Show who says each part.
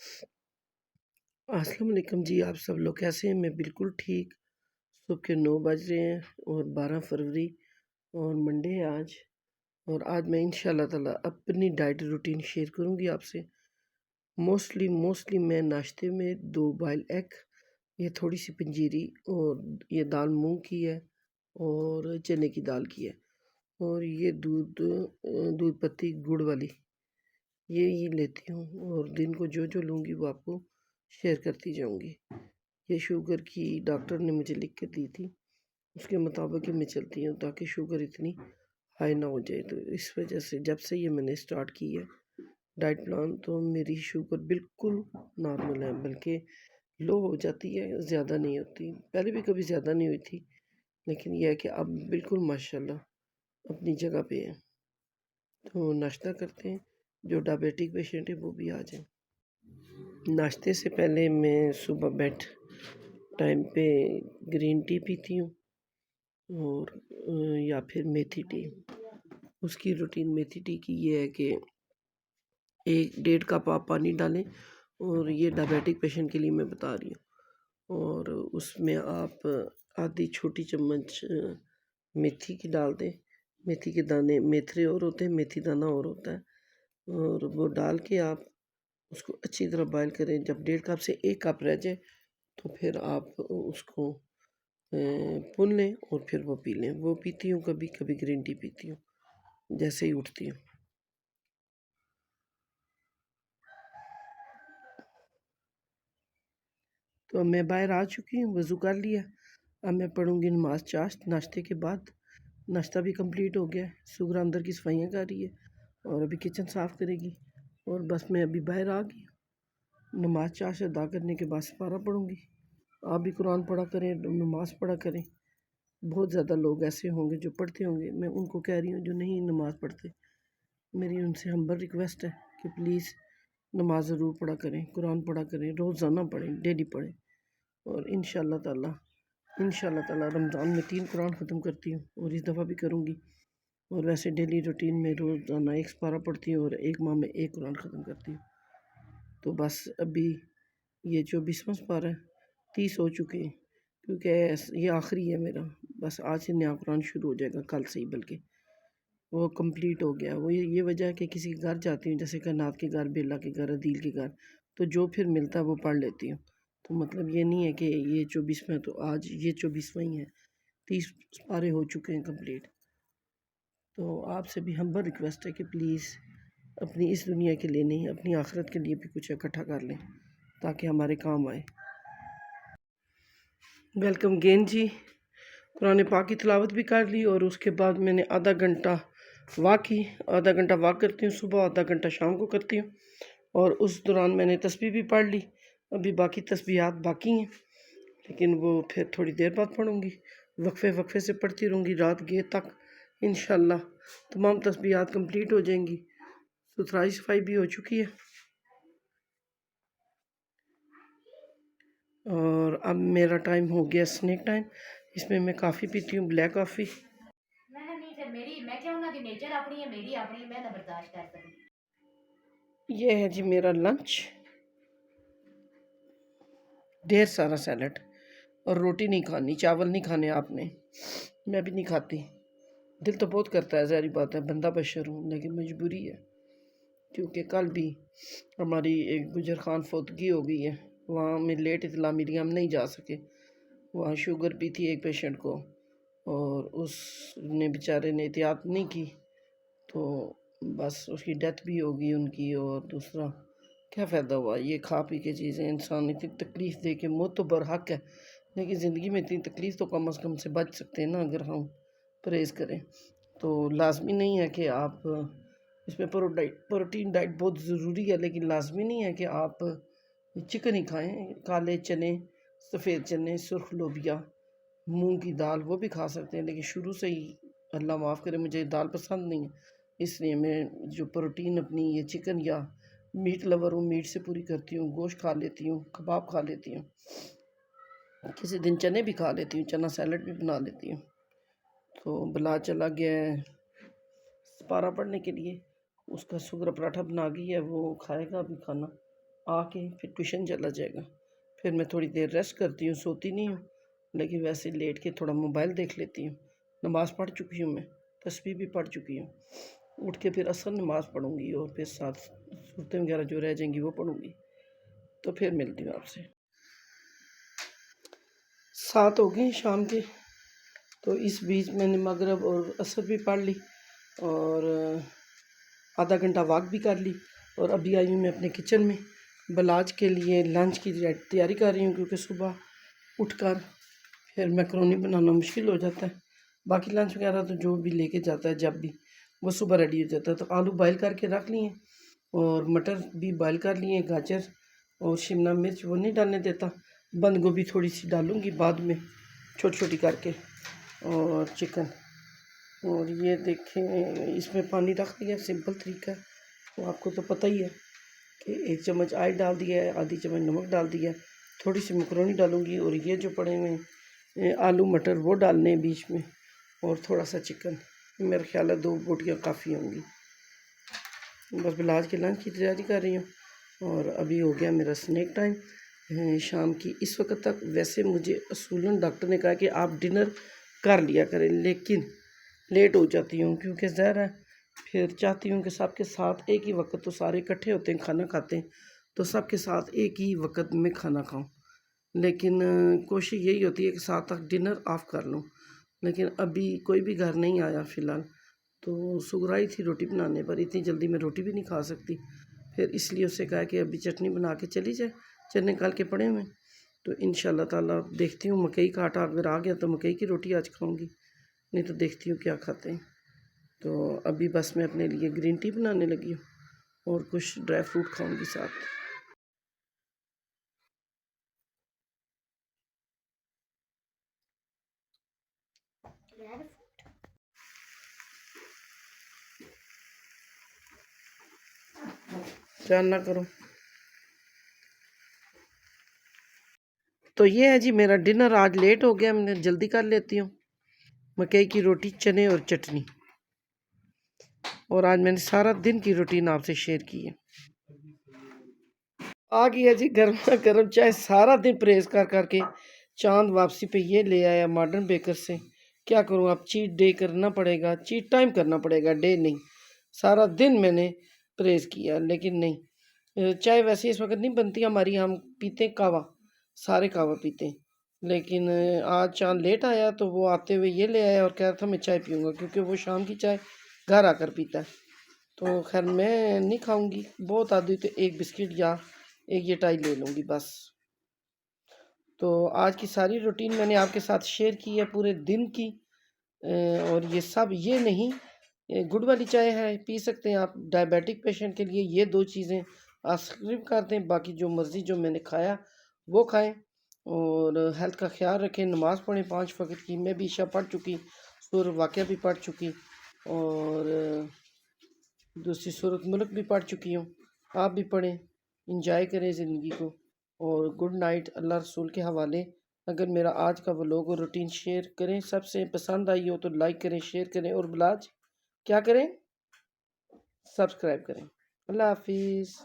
Speaker 1: अस्सलाम वालेकुम जी। आप सब लोग कैसे हैं? मैं बिल्कुल ठीक। सुबह के 9 बज रहे हैं और 12 फरवरी और मंडे है आज। और आज मैं इंशाल्लाह ताला अपनी डाइट रूटीन शेयर करूंगी आपसे। मोस्टली मैं नाश्ते में 2 बॉयल एग, ये थोड़ी सी पंजीरी और ये दाल मूंग की है और चने की दाल की है और ये दूध पत्ती गुड़ वाली ये ही लेती हूँ। और दिन को जो जो लूँगी वो आपको शेयर करती जाऊँगी। ये शुगर की डॉक्टर ने मुझे लिख के दी थी, उसके मुताबिक ही मैं चलती हूँ ताकि शुगर इतनी हाई ना हो जाए। तो इस वजह से जब से ये मैंने स्टार्ट की है डाइट प्लान, तो मेरी शुगर बिल्कुल नॉर्मल है, बल्कि लो हो जाती है, ज़्यादा नहीं होती। पहले भी कभी ज़्यादा नहीं हुई थी, लेकिन यह है कि अब बिल्कुल माशाल्लाह अपनी जगह पे है। तो नाश्ता करते हैं, जो डायबिटिक पेशेंट है वो भी आ जाए। नाश्ते से पहले मैं सुबह बेड टाइम पे ग्रीन टी पीती हूँ और या फिर मेथी टी। उसकी रूटीन मेथी टी की ये है कि 1 डेढ़ कप आप पानी डालें, और ये डायबिटिक पेशेंट के लिए मैं बता रही हूँ। और उसमें आप आधी छोटी चम्मच मेथी की डाल दें। मेथी के दाने मेथरे और होते हैं, मेथी दाना और होता है। और वो डाल के आप उसको अच्छी तरह बॉयल करें। जब 1.5 कप से 1 कप रह जाए तो फिर आप उसको भून लें और फिर वो पी लें। वो पीती हूँ, कभी कभी ग्रीन टी पीती हूँ जैसे ही उठती हूँ। तो मैं बाहर आ चुकी हूँ, वज़ू कर लिया। अब मैं पढ़ूँगी नमाज चाश्त नाश्ते के बाद। नाश्ता भी कंप्लीट हो गया है। सुगरा अंदर की सफाइयाँ कर रही है और अभी किचन साफ़ करेगी। और बस मैं अभी बाहर आ गई हूँ। नमाज चाश्त अदा करने के बाद सपारा पढ़ूँगी। आप भी कुरान पढ़ा करें, नमाज़ पढ़ा करें। बहुत ज़्यादा लोग ऐसे होंगे जो पढ़ते होंगे, मैं उनको कह रही हूँ जो नहीं नमाज़ पढ़ते। मेरी उनसे हम्बल रिक्वेस्ट है कि प्लीज़ नमाज ज़रूर पढ़ा करें, कुरान पढ़ा करें, रोज़ाना पढ़ें, डेली पढ़ें। और इंशाल्लाह ताला रमज़ान में 3 कुरान ख़त्म करती हूँ और इस दफ़ा भी करूँगी। और वैसे डेली रूटीन में रोज़ाना 1 पारा पढ़ती हूँ और 1 माह में 1 कुरान ख़त्म करती हूँ। तो बस अभी ये 24वां पारा है, 30 हो चुके हैं, क्योंकि ये आखिरी है मेरा। बस आज से नया कुरान शुरू हो जाएगा, कल से ही बल्कि वो कंप्लीट हो गया। वो ये वजह है कि किसी के घर जाती हूँ, जैसे करनात के घर, बेला के घर, अदील के घर, तो जो फिर मिलता है वो पढ़ लेती हूँ। तो मतलब ये नहीं है कि ये 24वां, तो आज ये 24वां ही है, 30 पारे हो चुके हैं कंप्लीट। तो आपसे भी हम्बल रिक्वेस्ट है कि प्लीज़ अपनी इस दुनिया के लिए नहीं, अपनी आखिरत के लिए भी कुछ इकट्ठा कर लें ताकि हमारे काम आए। वेलकम गेन जी। कुरान पाक की तिलावत भी कर ली और उसके बाद मैंने आधा घंटा वॉक की। आधा घंटा वॉक करती हूँ सुबह, आधा घंटा शाम को करती हूँ। और उस दौरान मैंने तस्बीह भी पढ़ ली। अभी बाकी तस्बीहात बाकी हैं, लेकिन वो फिर थोड़ी देर बाद पढ़ूँगी। वक्फे से पढ़ती रहूँगी रात गए तक। इंशाल्लाह तमाम तस्बीहात कंप्लीट हो जाएंगी। सुथराई सफाई भी हो चुकी है। और अब मेरा टाइम हो गया स्नैक टाइम। इसमें मैं काफ़ी पीती हूँ, ब्लैक कॉफ़ी। ये है जी मेरा लंच, ढेर सारा सैलड। और रोटी नहीं खानी, चावल नहीं खाने आपने, मैं भी नहीं खाती। दिल तो बहुत करता है, ज़ाहिर बात है, बंदा बशर हूँ, लेकिन मजबूरी है। क्योंकि कल भी हमारी एक गुजर खान फौतगी हो गई है, वहाँ में लेट इतला मिली, हम नहीं जा सके। वहाँ शुगर भी थी एक पेशेंट को और उसने बेचारे ने एहतियात नहीं की, तो बस उसकी डेथ भी हो गई उनकी। और दूसरा क्या फ़ायदा हुआ ये खा पी के चीज़ें, इंसान इतनी तकलीफ़ दे के, मौत तो बरहक है, लेकिन ज़िंदगी में इतनी तकलीफ़ तो कम अज़ कम से बच सकते हैं ना, अगर हम परहेज़ करें। तो लाजमी नहीं है कि आप इसमें प्रोटीन डाइट बहुत ज़रूरी है, लेकिन लाजमी नहीं है कि आप चिकन ही खाएं। काले चने, सफ़ेद चने, सुर्ख लोबिया, मूंग की दाल वो भी खा सकते हैं, लेकिन शुरू से ही अल्लाह माफ़ करे मुझे दाल पसंद नहीं है, इसलिए मैं जो प्रोटीन अपनी ये चिकन या मीट लवर हूँ, मीट से पूरी करती हूँ। गोश्त खा लेती हूँ, कबाब खा लेती हूँ, किसी दिन चने भी खा लेती हूँ, चना सैलड भी बना लेती हूँ। तो बिला चला गया है सपारा पढ़ने के लिए, उसका शुगर पराठा बना गई है, वो खाएगा अभी खाना। आके फिर ट्यूशन चला जाएगा। फिर मैं थोड़ी देर रेस्ट करती हूँ, सोती नहीं हूँ, लेकिन वैसे लेट के थोड़ा मोबाइल देख लेती हूँ। नमाज़ पढ़ चुकी हूँ मैं, तस्बीह भी पढ़ चुकी हूँ। उठ के फिर असर नमाज़ पढ़ूँगी और फिर साथ सूरतें वगैरह जो रह जाएंगी वो पढ़ूँगी। तो फिर मिलती हूँ आपसे। 7 हो गए शाम के, तो इस बीच मैंने मगरिब और असर भी पढ़ ली और आधा घंटा वॉक भी कर ली। और अभी आई हूँ मैं अपने किचन में, बलाज के लिए लंच की तैयारी कर रही हूँ, क्योंकि सुबह उठकर फिर मैकरोनी बनाना मुश्किल हो जाता है। बाकी लंच वगैरह तो जो भी लेके जाता है जब भी, वो सुबह रेडी हो जाता है। तो आलू बॉयल करके रख लिए और मटर भी बॉयल कर लिए, गाजर और शिमला मिर्च वो नहीं डालने देता, बंद गोभी थोड़ी सी डालूँगी बाद में छोटी छोटी करके, और चिकन। और ये देखें इसमें पानी रख दिया, सिंपल तरीका है, वो आपको तो पता ही है कि 1 चम्मच ऑयल डाल दिया है, आधी चम्मच नमक डाल दिया, थोड़ी सी मकरोनी डालूँगी और ये जो पड़े हुए आलू मटर वो डालने हैं बीच में, और थोड़ा सा चिकन। मेरा ख्याल है 2 बोटियाँ काफ़ी होंगी। बस बिलाज के लंच की तैयारी कर रही हूँ और अभी हो गया मेरा स्नैक टाइम शाम की। इस वक्त तक वैसे मुझे असूलन डॉक्टर ने कहा कि आप डिनर कर लिया करें, लेकिन लेट हो जाती हूँ, क्योंकि ज़ाहिर है फिर चाहती हूँ कि सबके साथ एक ही वक्त, तो सारे इकट्ठे होते हैं खाना खाते हैं, तो सबके साथ एक ही वक्त में खाना खाऊं। लेकिन कोशिश यही होती है कि 7 तक डिनर ऑफ कर लूँ, लेकिन अभी कोई भी घर नहीं आया फ़िलहाल। तो सुगराई थी रोटी बनाने पर, इतनी जल्दी मैं रोटी भी नहीं खा सकती। फिर इसलिए उससे कहा कि अभी चटनी बना के चली जाए, चने निकाल के पड़े हुए। तो इंशाल्लाह ताला देखती हूँ, मकई का आटा अगर आ गया तो मकई की रोटी आज खाऊंगी, नहीं तो देखती हूँ क्या खाते हैं। तो अभी बस मैं अपने लिए ग्रीन टी बनाने लगी हूँ और कुछ ड्राई फ्रूट खाऊंगी साथ। ध्यान ना करो। तो ये है जी मेरा डिनर, आज लेट हो गया, मैंने जल्दी कर लेती हूँ। मकई की रोटी, चने और चटनी, और आज मैंने सारा दिन की रूटीन आपसे शेयर की है। आ गया जी गर्मा गर्म चाय, सारा दिन परहेज कर करके चांद वापसी पे ये ले आया मॉडर्न बेकर से। क्या करूँ, अब चीट डे करना पड़ेगा, चीट टाइम करना पड़ेगा, डे नहीं। सारा दिन मैंने परहेज किया लेकिन नहीं। चाय वैसे इस वक्त नहीं बनती हमारी, हम पीते कावा, सारे कावा पीते हैं। लेकिन आज चांद लेट आया तो वो आते हुए ये ले आया और कह रहा था मैं चाय पीऊँगा, क्योंकि वो शाम की चाय घर आकर पीता है। तो खैर मैं नहीं खाऊंगी, बहुत आदि तो एक बिस्किट या एक ये टाई ले लूँगी बस। तो आज की सारी रूटीन मैंने आपके साथ शेयर की है पूरे दिन की। और ये सब ये नहीं, ये गुड़ वाली चाय है, पी सकते हैं आप। डायबिटिक पेशेंट के लिए ये 2 चीज़ें आप स्किप कर दें, बाकी जो मर्ज़ी जो मैंने खाया वो खाएं। और हेल्थ का ख्याल रखें, नमाज़ पढ़ें 5 वक्त की। मैं भी इशा पढ़ चुकी, सूरह वाक़िया भी पढ़ चुकी, और दूसरी सूरत मुल्क भी पढ़ चुकी हूँ। आप भी पढ़ें, इंजॉय करें ज़िंदगी को। और गुड नाइट। अल्लाह रसूल के हवाले। अगर मेरा आज का व्लॉग और रूटीन शेयर करें, सबसे पसंद आई हो तो लाइक करें, शेयर करें, और ब्लाज क्या करें, सब्सक्राइब करें। अल्लाह हाफिज़।